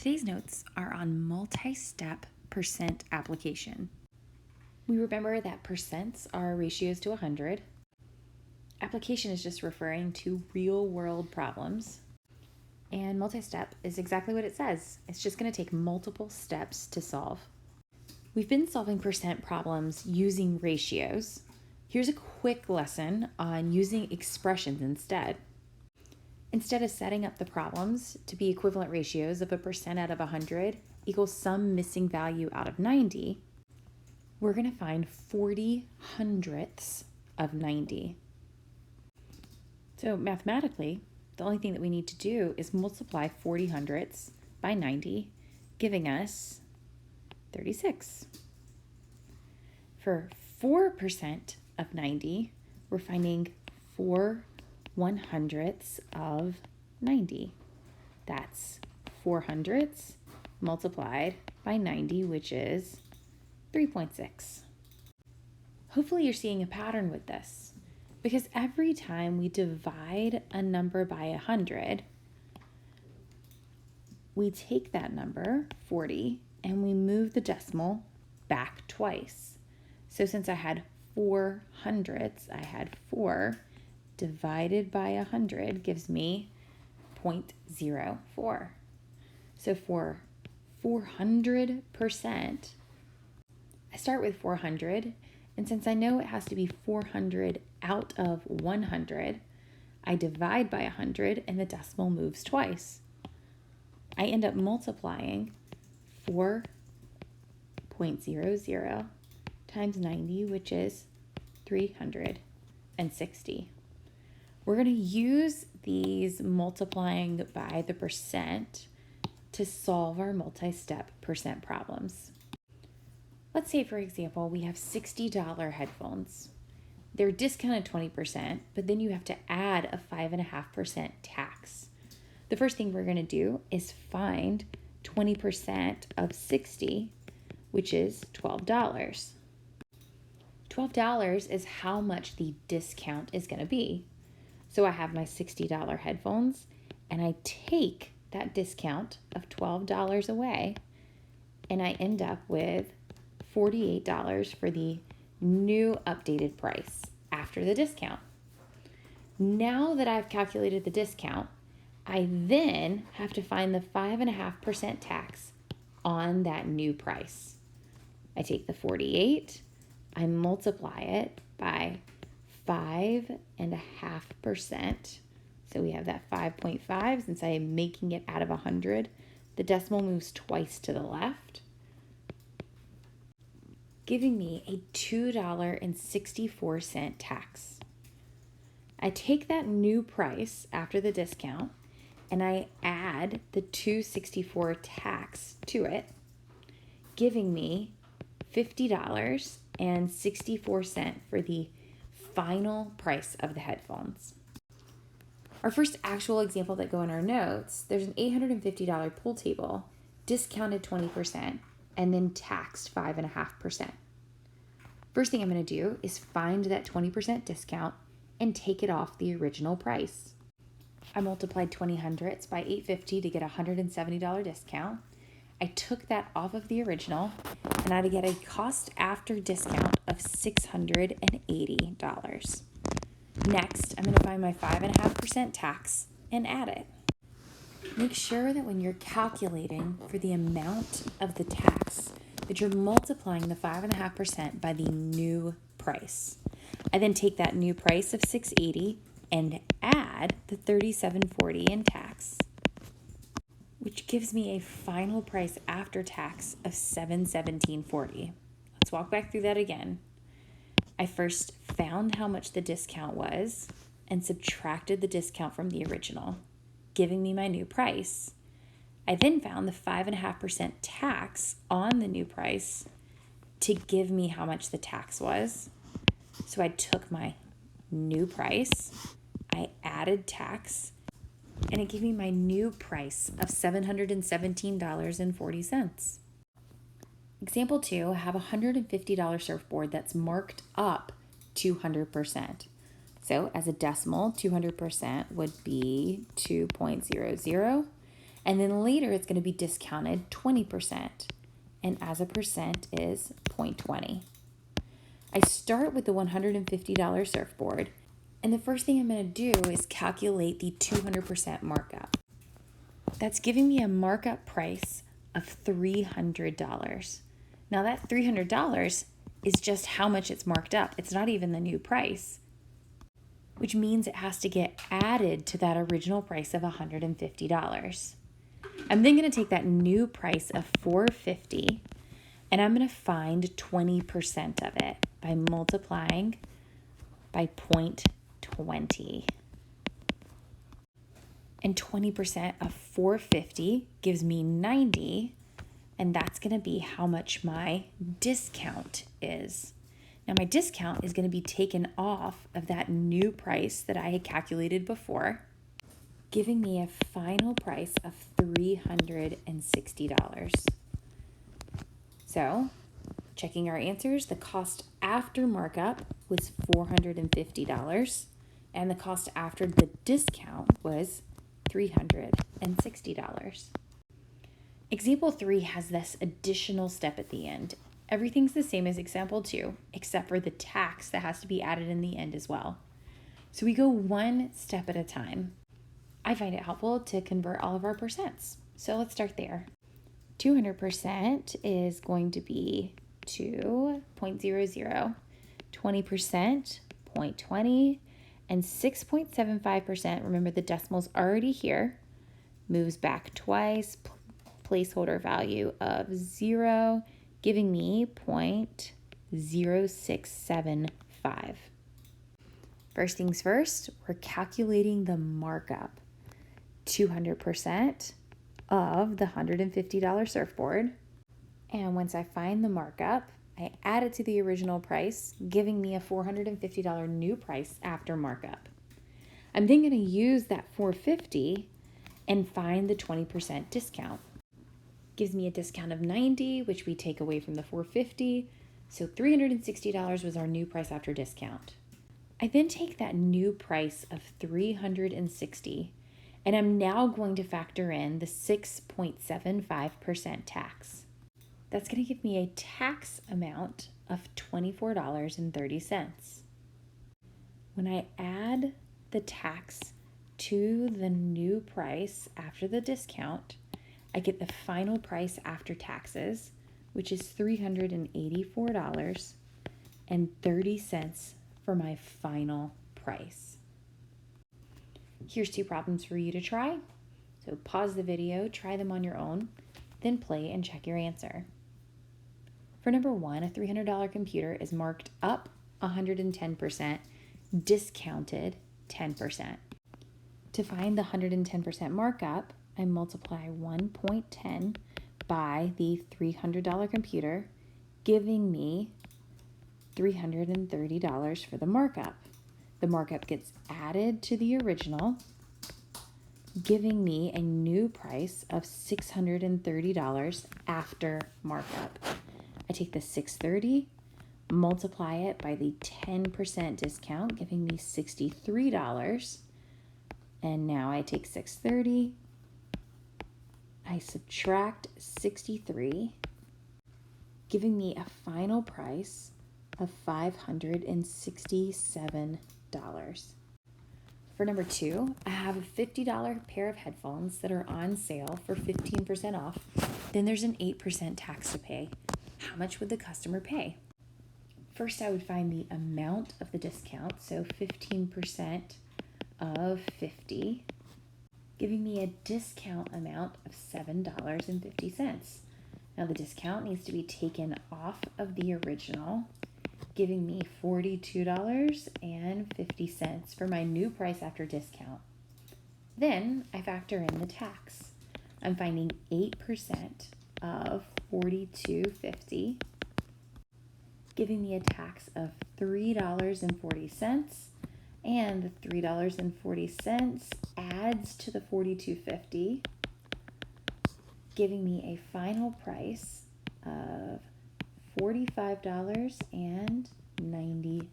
Today's notes are on multi-step percent application. We remember that percents are ratios to 100. Application is just referring to real-world problems. And multi-step is exactly what it says. It's just going to take multiple steps to solve. We've been solving percent problems using ratios. Here's a quick lesson on using expressions instead. Instead of setting up the problems to be equivalent ratios of a percent out of 100 equals some missing value out of 90, we're going to find 40 hundredths of 90. So mathematically, the only thing that we need to do is multiply 40 hundredths by 90, giving us 36. For 4% of 90, we're finding 4 100ths of 90. That's 4 hundredths multiplied by 90, which is 3.6. Hopefully you're seeing a pattern with this, because every time we divide a number by 100, we take that number, 40, and we move the decimal back twice. So since I had 4 hundredths, I had 4 divided by 100 gives me 0.04. So for 400%, I start with 400, and since I know it has to be 400 out of 100, I divide by 100 and the decimal moves twice. I end up multiplying 4.00 times 90, which is 360. We're going to use these multiplying by the percent to solve our multi-step percent problems. Let's say, for example, we have $60 headphones. They're discounted 20%, but then you have to add a 5.5% tax. The first thing we're going to do is find 20% of 60, which is $12. $12 is how much the discount is going to be. So I have my $60 headphones, and I take that discount of $12 away, and I end up with $48 for the new updated price after the discount. Now that I've calculated the discount, I then have to find the 5.5% tax on that new price. I take the 48, I multiply it by 5.5%. So we have that 5.5. Since I am making it out of 100, the decimal moves twice to the left, giving me a $2.64 tax. I take that new price after the discount and I add the $2.64 tax to it, giving me $50.64 for the final price of the headphones. Our first actual example that go in our notes, there's an $850 pool table, discounted 20%, and then taxed 5.5%. First thing I'm going to do is find that 20% discount and take it off the original price. I multiplied 20 hundredths by $850 to get a $170 discount. I took that off of the original, and I get a cost after discount of $680. Next, I'm going to find my 5.5% tax and add it. Make sure that when you're calculating for the amount of the tax, that you're multiplying the 5.5% by the new price. I then take that new price of $680 and add the $37.40 in tax, which gives me a final price after tax of $717.40. Let's walk back through that again. I first found how much the discount was and subtracted the discount from the original, giving me my new price. I then found the 5.5% tax on the new price to give me how much the tax was. So I took my new price, I added tax, and it gave me my new price of $717.40. Example 2, I have a $150 surfboard that's marked up 200%. So as a decimal, 200% would be 2.00, And then later it's going to be discounted 20%. And as a percent is 0.20. I start with the $150 surfboard. And the first thing I'm going to do is calculate the 200% markup. That's giving me a markup price of $300. Now that $300 is just how much it's marked up. It's not even the new price, which means it has to get added to that original price of $150. I'm then going to take that new price of $450 and I'm going to find 20% of it by multiplying by 0.20. And 20% of 450 gives me 90, and that's going to be how much my discount is. Now my discount is going to be taken off of that new price that I had calculated before, giving me a final price of $360. So, checking our answers, the cost after markup was $450, and the cost after the discount was $360. Example 3 has this additional step at the end. Everything's the same as example 2, except for the tax that has to be added in the end as well. So we go one step at a time. I find it helpful to convert all of our percents. So let's start there. 200% is going to be 2.00, 20%, 0.20, and 6.75%, remember the decimal's already here, moves back twice, placeholder value of 0, giving me 0.0675. First things first, we're calculating the markup. 200% of the $150 surfboard. And once I find the markup, I add it to the original price, giving me a $450 new price after markup. I'm then going to use that $450 and find the 20% discount. Gives me a discount of $90, which we take away from the $450. So $360 was our new price after discount. I then take that new price of $360, and I'm now going to factor in the 6.75% tax. That's going to give me a tax amount of $24.30. When I add the tax to the new price after the discount, I get the final price after taxes, which is $384.30 for my final price. Here's 2 problems for you to try. So pause the video, try them on your own, then play and check your answer. For number 1, a $300 computer is marked up 110%, discounted 10%. To find the 110% markup, I multiply 1.10 by the $300 computer, giving me $330 for the markup. The markup gets added to the original, giving me a new price of $630 after markup. I take the $630, multiply it by the 10% discount, giving me $63. And now I take $630, I subtract $63, giving me a final price of $567. For number 2, I have a $50 pair of headphones that are on sale for 15% off. Then there's an 8% tax to pay. How much would the customer pay? First, I would find the amount of the discount, so 15% of 50, giving me a discount amount of $7.50. Now the discount needs to be taken off of the original, giving me $42.50 for my new price after discount. Then I factor in the tax. I'm finding 8% of $42.50, giving me a tax of $3.40, and the $3.40 adds to the $42.50, giving me a final price of $45.90.